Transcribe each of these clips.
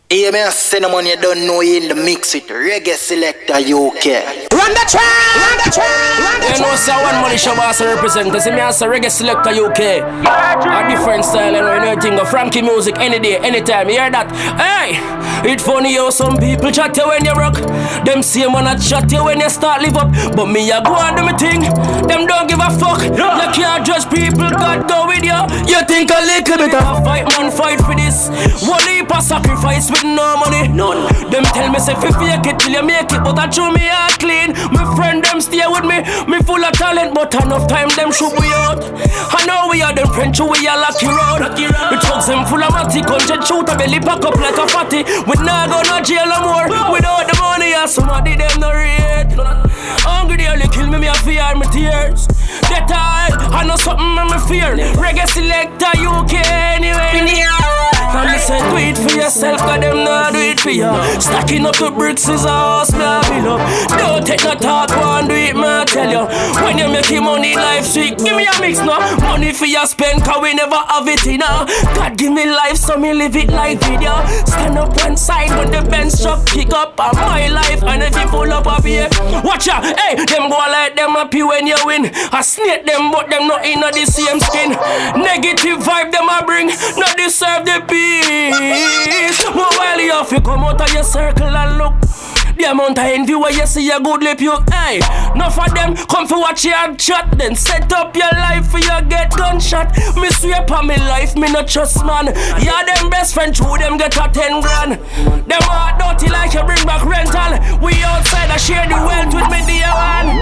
Hey, me a cinnamon, you don't know you in the mix with Reggae Selecta UK. Run the track, run the track, run the track. You know, say one money show boss represent. See me as a Reggae Selecta UK. A different style, you know anything of Frankie music any day, anytime. You hear that? Hey, it's funny how some people chat you when you rock. Them same wanna chat you when you start live up. But me I go and do me thing. Them don't give a fuck. You can't judge people, God go with you. You think a little bit of a fight, man, fight for this. One heap of sacrifice with no money, none. Them tell me say fi fake it till you make it, but I show me heart clean. My friend them stay with me, me full of talent, but enough time them shoot we out. I know we are them French, we are lucky road. The thugs them full of matty, country shoot a belly pack up like a fatty. We not go no jail no more. Without the money, and somebody them no rate. Hungry they only kill me, me a fear my tears. That I know something me fear. Reggae Selecta UK anyway. And me say do it for yourself, cause them not do it for you. Stacking up the bricks is a house, me a build up. Don't take no talk, go and do it, me I tell you. When you make your money, life sweet. Give me a mix now. Money for your spend, cause we never have it enough. God give me life, so me live it like video. Stand up one side when the bench truck kick up on my life. And if you pull up a beer, watch out, hey, them go like them happy when you win. I snake them, but them not in the same skin. Negative vibe them I bring, not deserve the peace. But while you have to come out of your circle and look, the amount of envy where you see a good lip you, hey. Enough of them come for watch you and chat. Then set up your life for you get gunshot. Me swear upon me life, me no trust man. Yeah, them best friend through them get a 10 grand. Them heart dirty like you bring back rental. We outside I share the wealth with me dear one.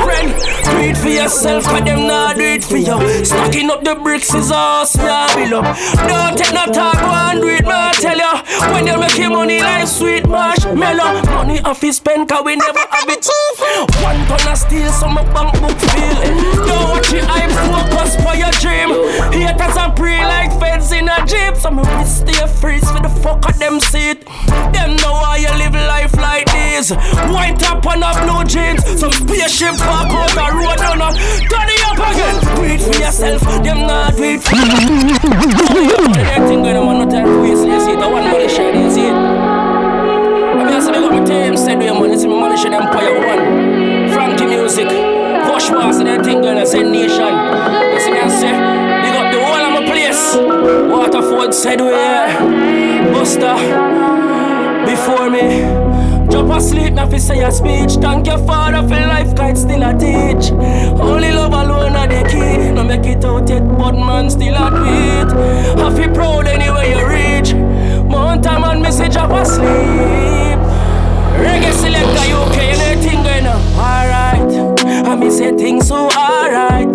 Friend, do it for yourself, cause them not do it for you. Stacking up the bricks is us, me a build up. Don't take no talk, go and do it, me I tell you. When you make your money like sweet marshmallow. Money off his spend, cause we never have it. 1 ton of steel, so my bank book feel. Don't watch it, I'm focused for your dream. Haters are pre like feds in a jeep. So me will stay freeze for the fuck of them seat. Them know how you live life like this. White top on a blue jeans. Some spaceship park out the road down a turn it up again. Do it for yourself, them not do it for you. Anything going on, no time to waste. You see it, the one money share, you see it. I say they got my team, said do your money, see my money should Empire One. Frankie music, Bush Wars and everything gonna say nation. You see me I say, they got the whole of my place. Waterford said we Buster, before me. Jump asleep, now fi say a speech. Thank your father for life, cause it's still a teach. Only love alone are the key. No make it out yet, but man still a do it. I feel proud anywhere you reach. Mountain man message up asleep. Reggae Selecta UK, and everything going on alright. I me say things so alright.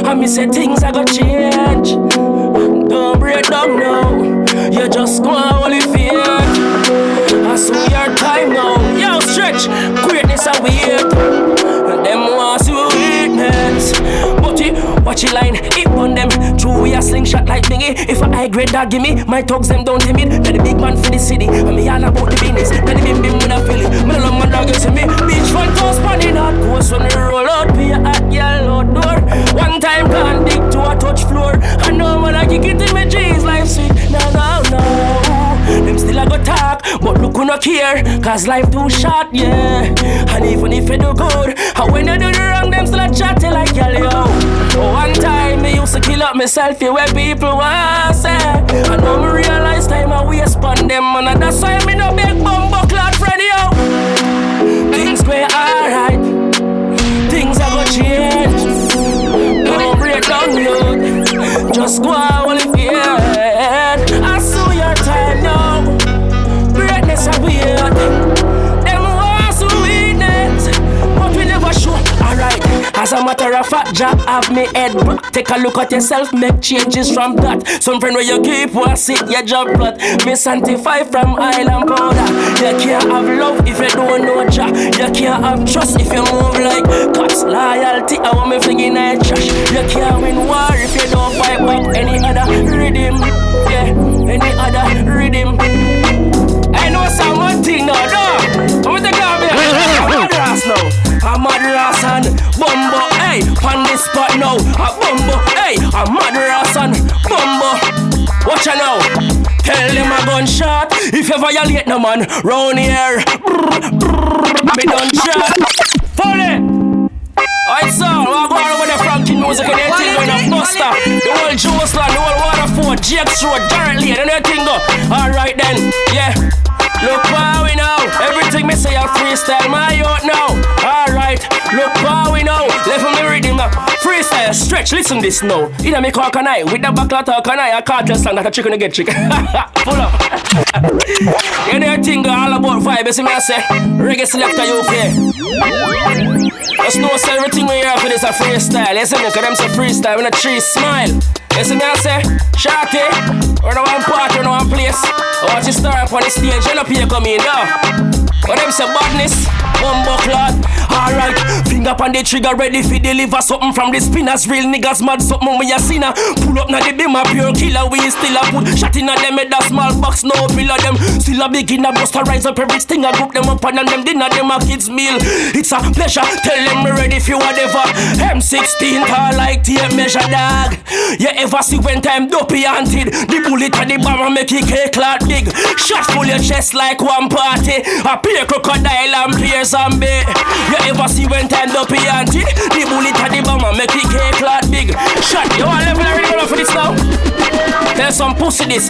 I me say things I got change. Don't break down now. You just go and hold it fake. I saw your time now. Yo, stretch, greatness I wait. And them wants to witness. But you watch it line, it on them. True, we a slingshot like thingy. If a high grade dog give me, my thugs them don't timid. They're the big man for the city. And me all about the business. They're the bim bim with a feeling. Me no love my dog, you see me. Beach front toes spanning hot. Coast when we roll out, be a hot yellow door. One time gone dig to a touch floor. I know man I kick it in my jeans, life sweet. No. Them still a go talk, but look who no care. Cause life too short, yeah. And even if you do good, and when you do the wrong, them still a chat you like yo. One time me used to kill up myself, yeah, where people want say. I know me realize time I waste on them, and that's why me no big bumbo cloud friend, yo. Things go alright, things are gonna change. Don't break down, yo. Just go out when you feel. I saw your time now. Greatness are weird. Them wants to witness, but we never show. Alright, as a matter of fact, Jack have me head back. Take a look at yourself, make changes from that. Some friend where you keep one sit, your job plot. Me sanctify from island powder. You can't have love if you don't know Jack. You can't have trust if you move like cops. Loyalty, I want me flinging that trash. You can't win war if you don't fight back any other rhythm. Yeah, any other rhythm. I know some one thing now, no. I'm with the garbage. I'm mad ass now. I'm mad ass and bumbo. Hey, on this spot now. A bumbo. Hey, I'm mad ass and bumbo. Watch out now. Tell them I go done shot. If you violate no man, round here. Me done shot. Follow. Alright, so we're going over the Frankie music and everything going on Buster. The whole Joesland, the whole Waterford, Jake's Road, directly and everything go. Alright then, yeah. Look how we know. Everything me say I freestyle my out now. Alright, look how we know. Left me reading the freestyle stretch. Listen this now. Either me call can I with the back talk can I can't just stand that a chicken to get chicken. Pull up. You know everything go all about vibe. You see me I say Reggae Selecta UK. Just know say everything we hear for this a freestyle. You see me cause them say freestyle when a tree smile. You see me I say Shorty, we're no one part, we're no one place. I want you start up on the stage, you know people come in now. But them say badness, bumbuckler. Alright, finger on the trigger, ready for deliver something from the spinners. Real niggas mad, something we a sinner. Pull up now the beam, a pure killer. We still a put shot in at them with that small box. No pill of them, still a beginner. Bust a rise up everything. I group them up and them dinner, them a kids meal. It's a pleasure, tell them me ready for whatever. M16 tall like tape measure dog. You ever see when time dopey hunted? The bullet at the bomber make it clot big. Shot full your chest like one party. A play crocodile and play zombie. You ever see when time dopey hunted? The bullet at the bomber make it clot big. Shot, you want level already for this now? Tell some pussy this.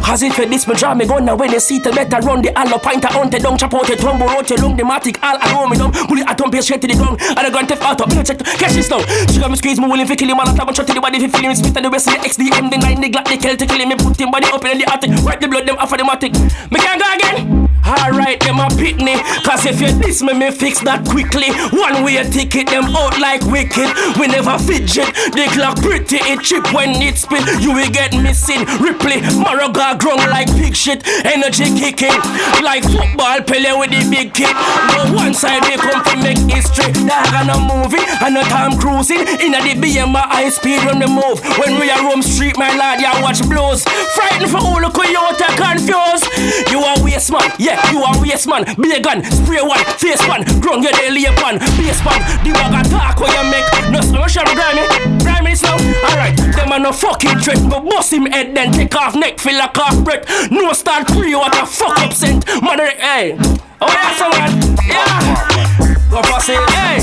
Cause if this me draw me gun now when you see the better run the all pint a hunted down, chop out the tumble, roach lung, the matic, all alone me down. Bullet a thump straight to the ground. And I gun tip out up, me check to catch this now. She got me squeeze me willing to kill him all. I tap and shot to the body if you feel him spit and the rest of the XDM, the 9, the Glock, the Celtic, kill him, me put him body up in the attic. Wipe the blood them off of the matic. Me can't go again. Alright, them a pitney. Cause if you diss me, me fix that quickly. One way ticket them out like wicked. We never fidget. The clock pretty, it chip when it spin. You will get missing. Ripley, Maraga grown like pig shit. Energy kicking like football Pele with the big kid. Go one side they come to make history. Dog on a movie and a time cruising. In a the BM my high speed on the move. When we are roam street my lad ya watch blows. Frightened for all the coyote confused. You are waste man, yeah you are waste man. Be a gun, spray one, face one. Ground your daily pan, base pan. The bag attack where you make. No solution grimy this now. Alright, them are no fucking threat. But bust him head then take off neck feel like half breath. No start pre what a fuck up scent. Mother, hey. Oh yeah someone, yeah. Go pass it, hey.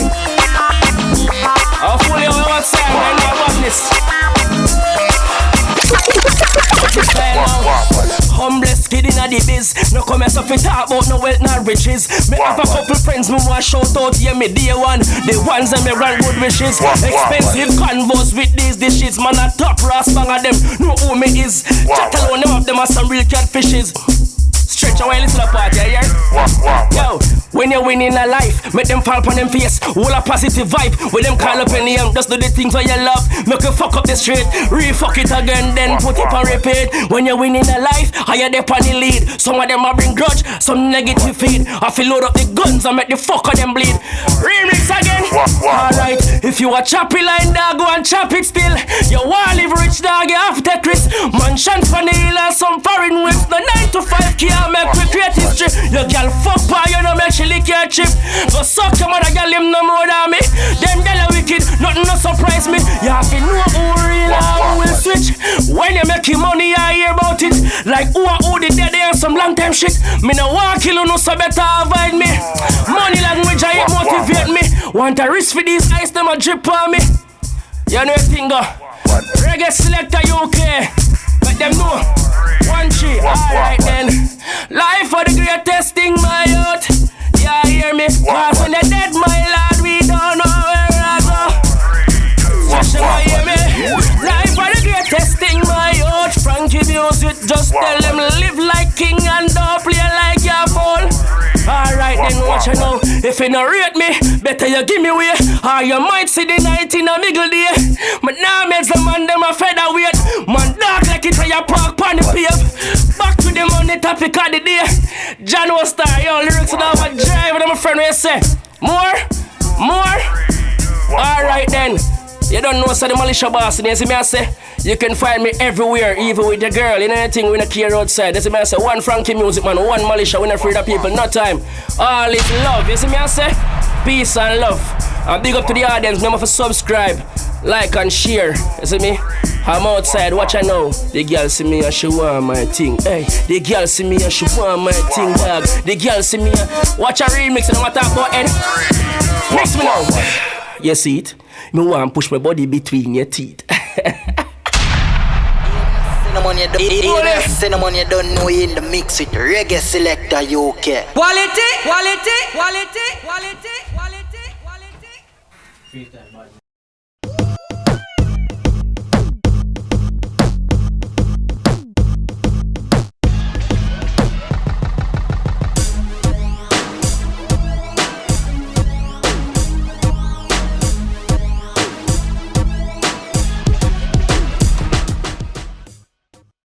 I'll fool you on one side, man, no badness. Humblest kid inna the biz. No come here so fi talk about no wealth nor riches. Me have a couple friends me want shout out. Yeah me day one. The ones that me run good wishes. Expensive convos with these dishes. Man a top brass bang of them. Know who me is. Chat alone them up them are some real catfishes. Stretch away listen to the party, yeah? Yo, when you win in a life, make them fall upon them face. All a positive vibe, with them call up in the end. Just do the things that you love, make you fuck up the street. Re-fuck it again, then put it on repeat. When you win in a life, higher they on the lead. Some of them a bring grudge, some negative feed. I feel load up the guns and make the fuck of them bleed. Remix again, alright. If you a choppy line dog, go and chop it still. You want live rich dog, you have to take risks. Mansion for the hill and some foreign whips. The 9 to 5 key. Make we create history. Your girl fuck pa, you know make she lick your chip. Go suck your mother girl, him no more than me. Them girl are wicked, nothing no surprise me. You have to know who real and who will switch. When you making money, I hear about it. Like who the dead there some long time shit. Me no want kill you, no so better avoid me. Money language, I motivate me. Want a risk for these guys, them a drip on me. You know thing go. Reggae Selecta UK. Let them know. 1 3, alright then. Life for the greatest thing, my youth. Yeah, hear me? Cause when they're dead, my lad, we don't know where I go. Just hear me? Life for the greatest thing, my youth. Frankie music, just tell them live like king and don't play like your fool. Alright then, watch you know. If you not rate me, better you give me way. Or you might see the night in a middle day. But now makes the man them a featherweight. Man dark like it when you park on the pave. Back to them on the topic of the day. John was star, yo, lyrics now a drive with my friend where you say more. Alright then. You don't know so the militia boss, and you see me I say you can find me everywhere, even with the girl, you know anything we not care outside. You see me I say one Frankie music man, one militia, we not afraid of people, no time. All is love, you see me I say peace and love. And big up to the audience, remember to subscribe, like and share, you see me? I'm outside, watch I know. The girl see me and she want my thing. Hey, the girl see me and she want my thing, dog. The girl see me and watch a remix and I'm talk about it. Mix me now. You see it? Me want push my body between your teeth. Cinnamon, you don't know you in the mix with Reggae Selecta UK. Quality, quality, quality, quality, quality, quality.